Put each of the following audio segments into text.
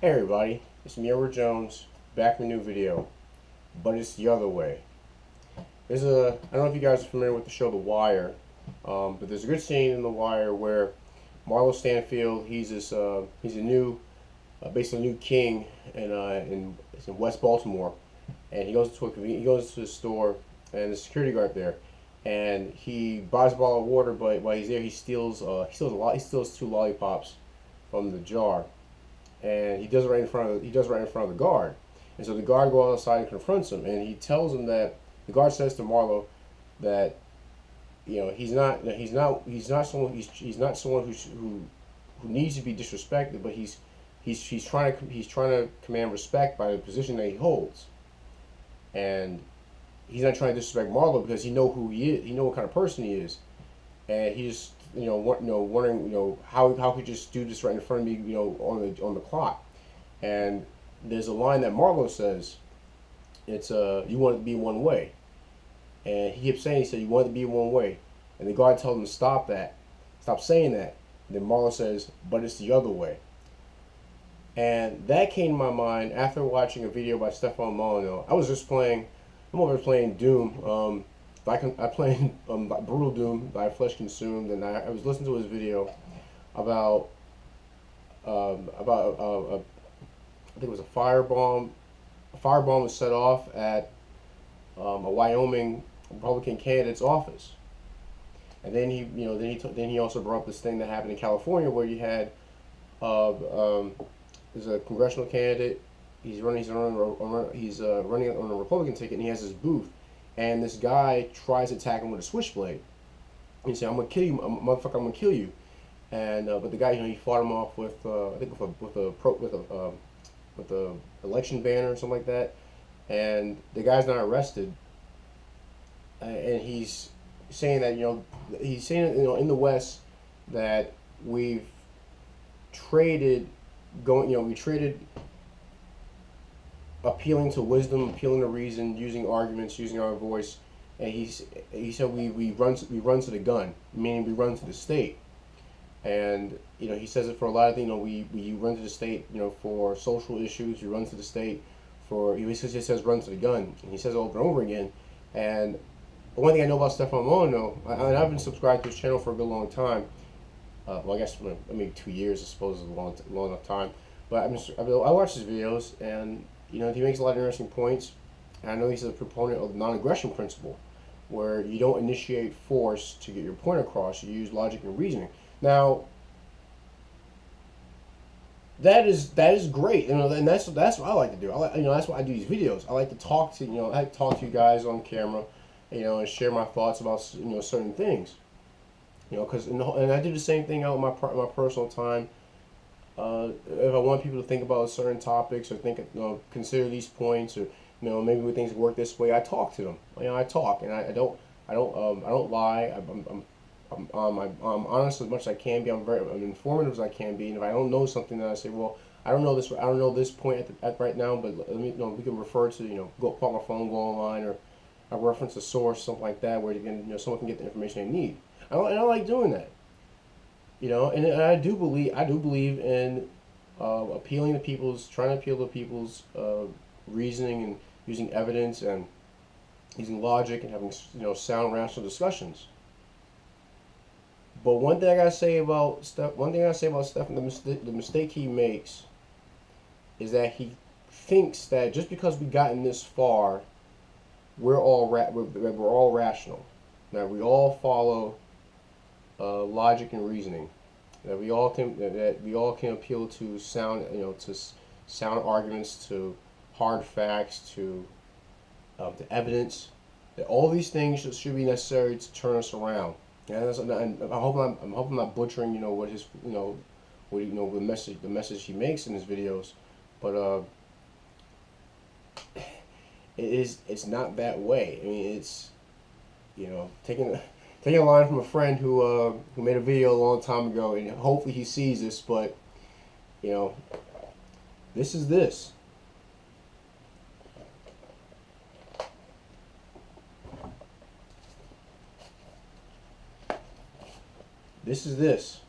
Hey everybody, it's me, Edward Jones, back with a new video, but it's the other way. I don't know if you guys are familiar with the show The Wire, but there's a good scene in The Wire where Marlo Stanfield, he's a new, basically a new king it's in West Baltimore, and he goes to a store, and there's a security guard there, and he buys a bottle of water, but while he's there, he steals two lollipops from the jar, and he does it right in front of the guard. And so the guard goes outside and confronts him, and he tells him that the guard says to Marlo that he's not someone who needs to be disrespected, but he's trying to command respect by the position that he holds, and he's not trying to disrespect Marlo because he know what kind of person he is, and he's wondering how could you just do this right in front of me on the clock. And there's a line that Marlo says, it's you want it to be one way, and he kept saying, he said, you want it to be one way, and the guard told him to stop saying that. And then Marlo says, but it's the other way. And that came to my mind after watching a video by Stefan. I'm over playing Doom. I played Brutal Doom by Flesh Consumed, and I was listening to his video about I think it was a firebomb. A firebomb was set off at a Wyoming Republican candidate's office, and then he also brought up this thing that happened in California where you had there's a congressional candidate. He's running on a Republican ticket, and he has his booth. And this guy tries to attack him with a switchblade. And he said, "I'm gonna kill you, motherfucker! I'm gonna kill you." And but the guy, he fought him off with I think with a election banner or something like that. And the guy's not arrested. And he's saying that in the West that we traded appealing to wisdom, appealing to reason, using arguments, using our voice, and he said we run to the gun, meaning we run to the state, and he says it for a lot of things. We run to the state, for social issues. We run to the state for he says run to the gun, and he says it over and over again. And one thing I know about Stefan Mono, and I've been subscribed to his channel for a good long time. Well, I guess maybe 2 years, I suppose, is a long enough time. But I watch his videos, and he makes a lot of interesting points. And I know he's a proponent of the non-aggression principle, where you don't initiate force to get your point across. You use logic and reasoning. Now, that is great, and that's what I like to do. That's why I do these videos. I like to talk to you guys on camera, and share my thoughts about certain things. Because and I do the same thing out in my personal time. If I want people to think about certain topics or consider these points, or maybe when things work this way, I talk to them. I talk, and I don't lie. I'm honest as much as I can be. I'm informative as I can be. And if I don't know something, then I say, well, I don't know this point at right now, but let me we can refer to go pull my phone, go online, or I reference a source, something like that, where someone can get the information they need. I like doing that. And I do believe in appealing to trying to appeal to people's reasoning, and using evidence and using logic, and having sound, rational discussions. But one thing I gotta say about Stefan, the mistake he makes is that he thinks that just because we've gotten this far, we're all rational, that we all follow logic and reasoning, that we all can appeal to sound arguments, to hard facts, to evidence, that all these things should be necessary to turn us around. And I'm hoping I'm not butchering what his the message he makes in his videos, but it's not that way. I mean, it's taking a line from a friend who made a video a long time ago, and hopefully he sees this. But this is this. This is this.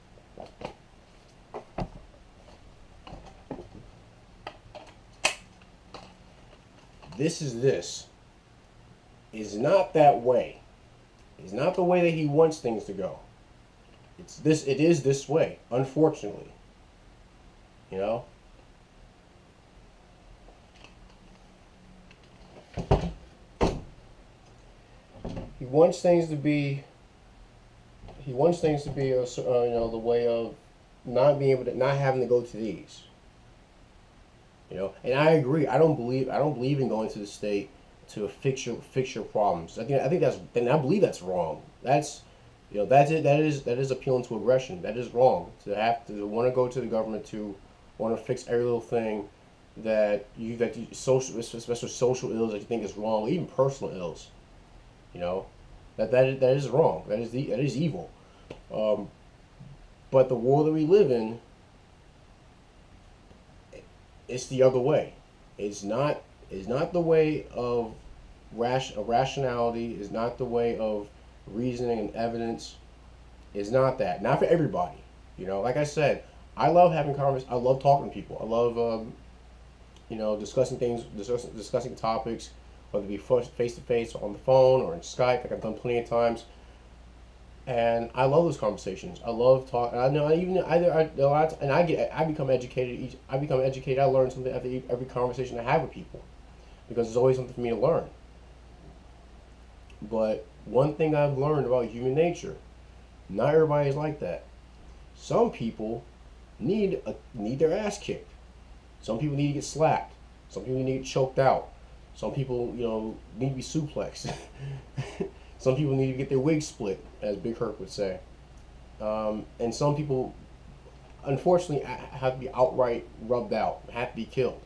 this is not that way. It's not the way that he wants things to go. It is this way, unfortunately. You know? He wants things to be you know, the way of not being able to, not having to go to these. You know, and I agree. I don't believe in going to the state to fix your problems. I believe that's wrong. That's, you know, that is appealing to aggression. That is wrong. To want to go to the government to want to fix every little thing especially social ills that you think is wrong, even personal ills. You know, that is wrong. That is evil. But the world that we live in, it's the other way. It's not the way of rationality. It's not the way of reasoning and evidence. It's not that. Not for everybody. You know, like I said, I love having conversations. I love talking to people. I love, you know, discussing things, discussing topics, whether it be face to face, on the phone, or in Skype, like I've done plenty of times. And I love those conversations. I love talking. I know I become educated. I learn something after every conversation I have with people, because there's always something for me to learn. But one thing I've learned about human nature, not everybody is like that. Some people need their ass kicked. Some people need to get slapped. Some people need to get choked out. Some people, you know, need to be suplexed. Some people need to get their wig split, as Big Herc would say. And some people, unfortunately, have to be outright rubbed out, have to be killed.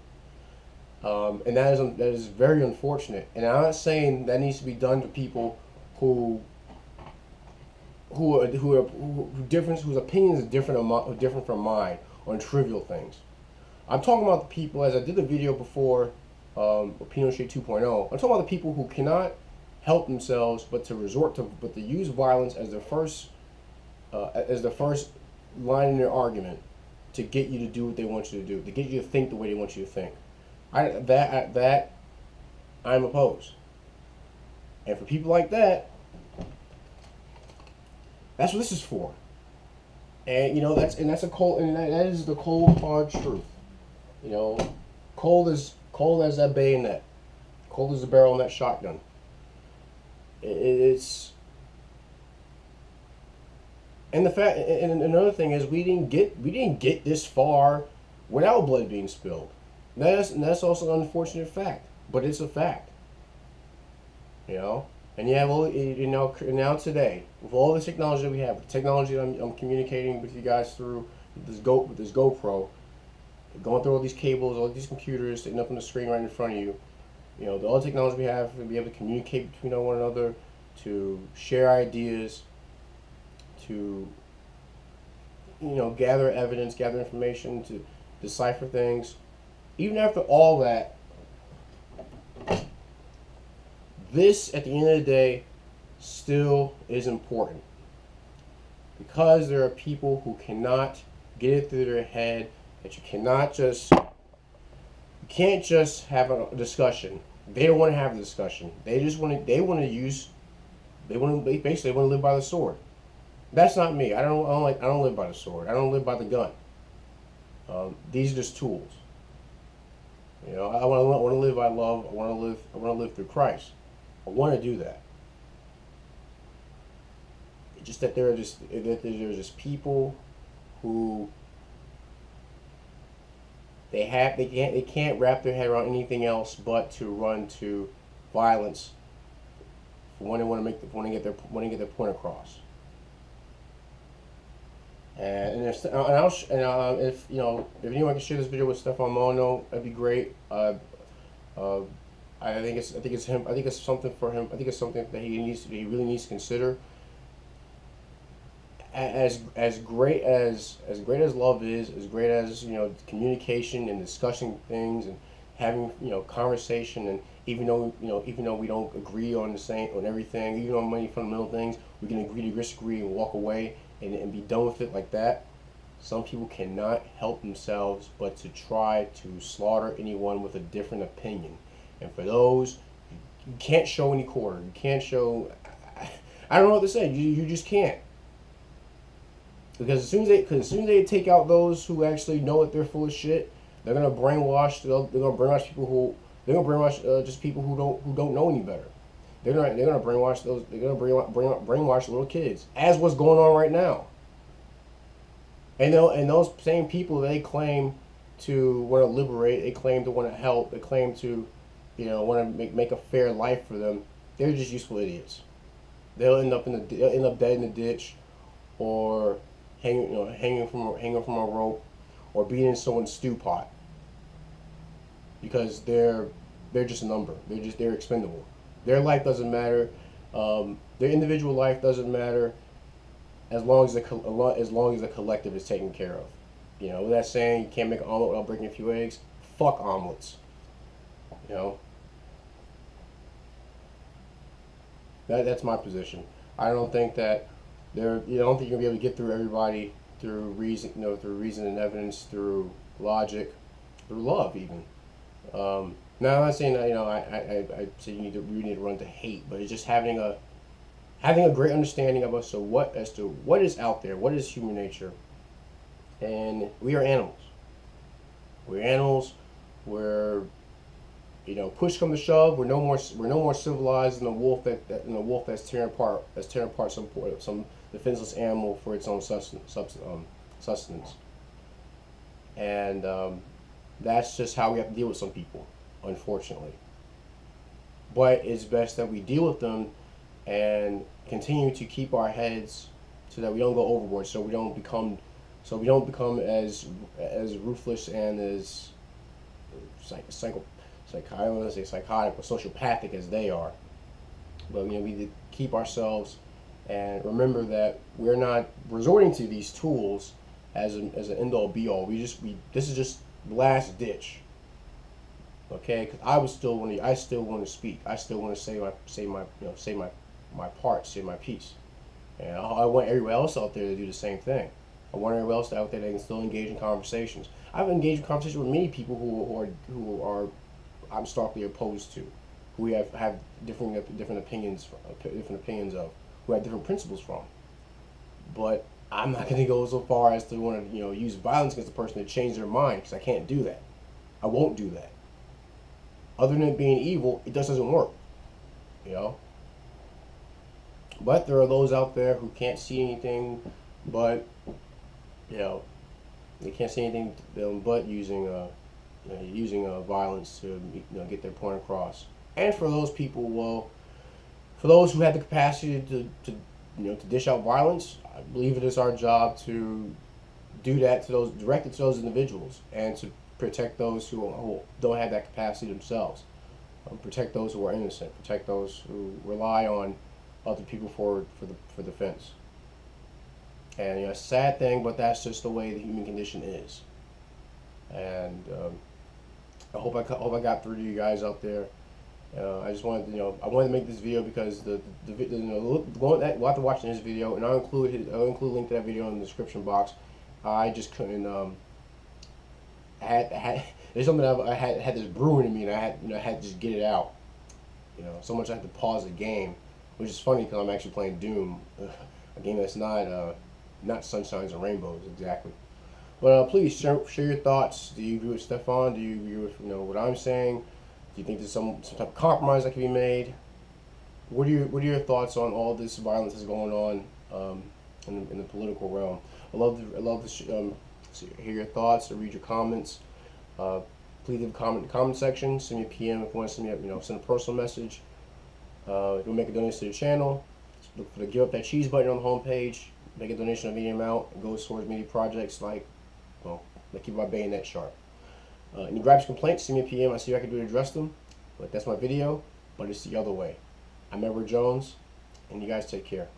And that is very unfortunate. And I'm not saying that needs to be done to people whose opinions are different from mine on trivial things. I'm talking about the people, as I did the video before, Pinochet 2.0. I'm talking about the people who cannot help themselves but to use violence as the first line in their argument to get you to do what they want you to do, to get you to think the way they want you to think. That I'm opposed. And for people like that, that's what this is for. And you know, that is the cold hard truth. You know, cold as that bayonet, cold as the barrel in that shotgun. It's, and another thing is we didn't get this far without blood being spilled. That's also an unfortunate fact, but it's a fact. You know, and you have now today, with all the technology that we have, the technology that I'm communicating with you guys through this GoPro, going through all these cables, all these computers sitting up on the screen right in front of you. You know, all the technology we have to be able to communicate between one another, to share ideas, to, you know, gather evidence, gather information, to decipher things. Even after all that, this, at the end of the day, still is important. Because there are people who cannot get it through their head that you can't just have a discussion. They don't want to have a discussion. They want to live by the sword. That's not me. I don't live by the sword. I don't live by the gun. These are just tools. You know, I want to live by love. I want to live through Christ. I want to do that. It's just that there's just people who they can't wrap their head around anything else but to run to violence when they want to get their point across. If anyone can share this video with Stefan Mono, that'd be great. I think it's him. I think it's something for him. I think it's something that he really needs to consider. As great as love is, as great as, you know, communication and discussing things and having, you know, conversation, and even though we don't agree on everything, even on many fundamental things, we can agree to disagree and walk away and be done with it like that. Some people cannot help themselves but to try to slaughter anyone with a different opinion. And for those, you can't show any quarter. You can't show. I don't know what to say. You just can't. Because as soon as they take out those who actually know that they're full of shit, they're gonna brainwash. They're gonna brainwash people who. They're gonna brainwash just people who don't know any better. They're gonna brainwash those. They're gonna brainwash little kids, as what's going on right now. And those same people they claim to want to liberate, they claim to want to help, they claim to, want to make a fair life for them. They're just useful idiots. They'll end up dead in the ditch, or hanging from a rope, or being in someone's stew pot. Because they're just a number. They're expendable. Their life doesn't matter. Their individual life doesn't matter. As long as the collective is taken care of. With that saying, you can't make an omelet without breaking a few eggs. Fuck omelets. That's my position. I don't think that I don't think you're gonna be able to get through everybody through reason, through reason and evidence, through logic, through love, even. Now I'm not saying that I say we need to run to hate, but it's just having a great understanding of us, as to what is out there, what is human nature, and we are animals. We're animals. We're push come to shove, we're no more civilized than the wolf that's tearing apart some defenseless animal for its own sustenance. And that's just how we have to deal with some people, unfortunately. But it's best that we deal with them and continue to keep our heads so that we don't go overboard, so we don't become as ruthless and as I don't want to say psychotic, but sociopathic as they are. But we need to keep ourselves and remember that we're not resorting to these tools as an end all be all. This is just last ditch. Okay, because I still want to speak. I still want to say my part, say my piece. And I want everyone else out there to do the same thing. I want everyone else out there that can still engage in conversations. I've engaged in conversations with many people who are I'm starkly opposed to, who we have different opinions of, who have different principles from. But I'm not going to go so far as to want to use violence against the person to change their mind, because I can't do that. I won't do that. Other than it being evil, it just doesn't work. But there are those out there who can't see anything, but they can't see anything but using violence to get their point across. And for those people, for those who have the capacity to dish out violence, I believe it is our job to do that direct it to those individuals, and to protect those who don't have that capacity themselves. Protect those who are innocent. Protect those who rely on other people for defense. And it's a sad thing, but that's just the way the human condition is. And I hope I got through to you guys out there. I just wanted to make this video because we'll have to watch this video, and I'll include a link to that video in the description box. I just couldn't. There's something I had this brewing in me, and I had to just get it out. So much I had to pause the game, which is funny because I'm actually playing Doom, a game that's not sunshines and rainbows exactly. But please share your thoughts. Do you agree with Stefan? Do you agree with what I'm saying? Do you think there's some type of compromise that can be made? What are your thoughts on all this violence that's going on in the political realm? I love to hear your thoughts, or read your comments. Please leave a comment in the comment section. Send me a PM if you want to send me send a personal message. If you want to make a donation to the channel, look for the give up that cheese button on the home page. Make a donation of any amount. It goes towards many projects like keep my bayonet sharp. Any gripes, complaints, send me a PM. I see what I can do to address them. But that's my video. But it's the other way. I'm Edward Jones, and you guys take care.